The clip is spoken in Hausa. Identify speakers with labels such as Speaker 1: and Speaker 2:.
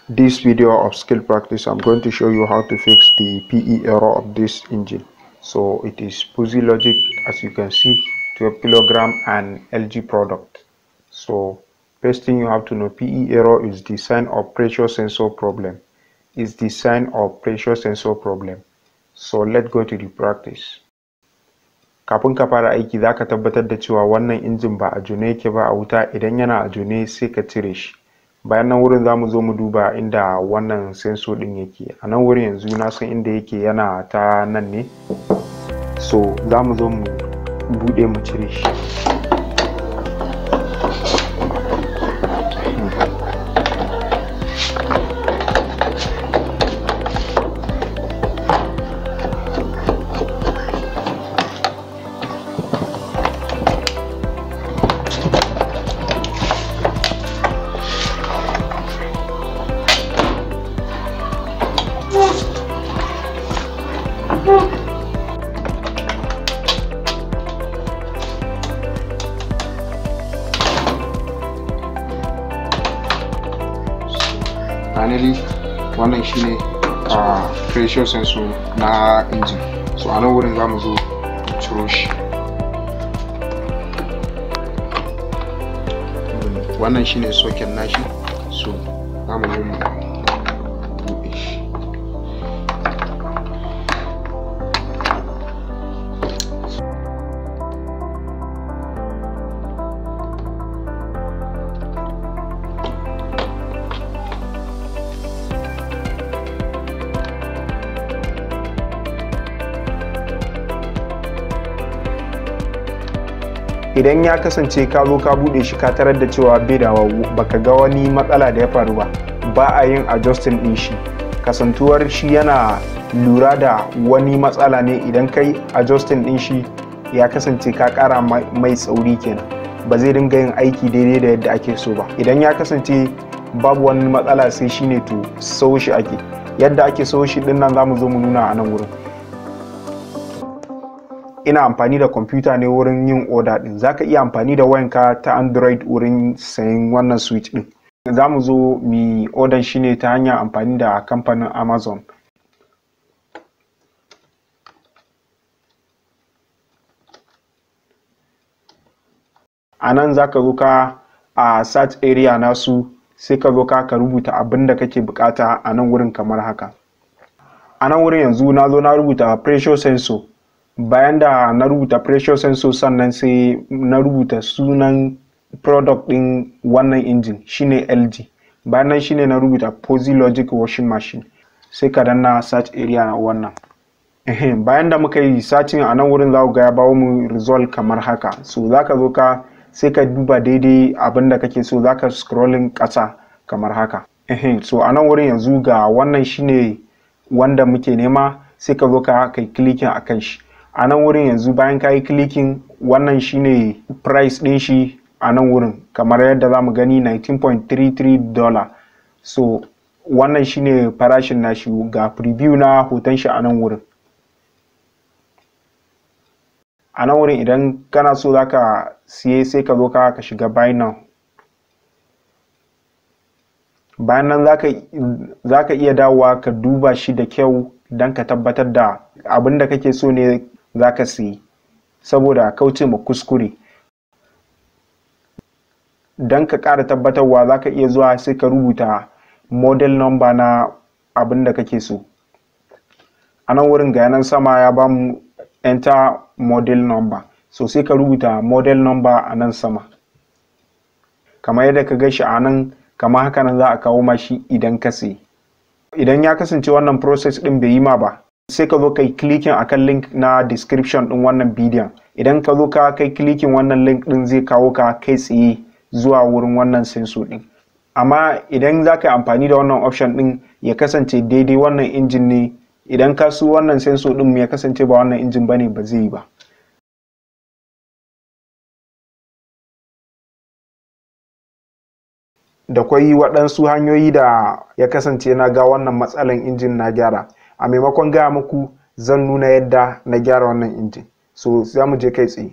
Speaker 1: This video of skill practice, I'm going to show you how to fix the PE error of this engine. So it is fuzzy logic, as you can see, 12 kilogram and LG product. So first thing you have to know, PE error is the sign of pressure sensor problem. It's the sign of pressure sensor problem. So let's go to the practice. Kafin ka fara aiki zaka tabbatar da cewa wannan injin ba a jone yake ba a wuta. Idan yana a jone sai ka cire shi. Bayan nan wurin zamu zo mu duba inda wannan sensor din yake. A nan wurin yanzu na san inda yake, yana ta nan ne. So zamu zo mu bude mu cire shi. Finally, wannan shine pressure sensor na engine. So a nan wurin zamu zo mu ciro shi. Wannan shine socket nashi. So zamu zo mu buɗe shi. Idan ya kasance ka zo ka bude shi ka tarar da cewa bai da baka ga wani matsala da ya faru ba a yin adjusting din shi. Kasantuwar shi yana lura da wani matsala ne. Idan kai adjusting din shi ya kasance ka kara mai tsauri kenan, ba zai dinga yin aiki daidai da yadda ake so ba. Idan ya kasance babu wani matsala sai shine to sau shi ake. Yadda ake sau shi din nan zamu zo mu nuna a nan wurin. Ina amfani da kwamfuta ne wurin yin order din. Zaka iya amfani da wayanka ta Android wurin sayen wannan switch din. Zamu zo mu order shi ne ta hanyar amfani da kamfanin Amazon. Anan zaka zo ka a search area nasu, sai ka zo ka rubuta abin da kake bukata a nan wurin kamar haka. A nan wurin yanzu na zo na rubuta pressure sensor. Bayan da na rubuta pressure sensor, sannan sai na rubuta sunan product din wannan engine shine LG. Bayan nan shine na rubuta fuzzy logic washing machine. Sai ka danna search area na wannan. Bayan da muka yi searching a nan wurin za ku ga ya bawo mu result kamar haka. So zaka zo ka sai ka duba daidai abin da kake so, zaka scrolling ƙasa kamar haka. So a nan wurin yanzu ga wannan shine wanda muke nema, sai ka zo ka kai clicking akan shi. A nan wurin yanzu bayan ka yi clicking, wannan shine price din shi a nan wurin kamar yadda za mu gani, $19.33. So wannan shine farashin nashi. Ga preview na hoton shi a nan wurin. A nan wurin idan kana so zaka siye sai ka zo ka shiga buy now. Bayan nan zaka iya dawowa ka duba shi da kyau don ka tabbatar da abin da kake so ne zaka siyi, saboda kauce ma kuskure. Don ka ƙara tabbatarwa zaka iya zuwa sai ka rubuta model number na abin da kake so. A nan wurin ga yanan sama ya bamu enter model number. So sai ka rubuta model number a nan sama. Kamar yadda ka ga shi a nan, kamar haka nan za a kawo mashi idan ka siyi. Idan ya kasance wannan process din bai yi ma ba, sai ka zo kai clicking akan link na description din wannan bidiyon. Idan ka zo ka kai clicking wannan link din, zai kawo ka kai tsaye zuwa wurin wannan sensor din. Amma idan za ka yi amfani da wannan option din ya kasance daidai wannan injin ne, idan ka so wannan sensor din ya kasance ba wannan injin bane, ba zai yi ba. Da kwai waɗansu hanyoyi da ya kasance na ga wannan matsalan injin na gyara. A maimakon gaya muku, zan nuna yadda na gyara wannan injin. So za mu je kai tsaye.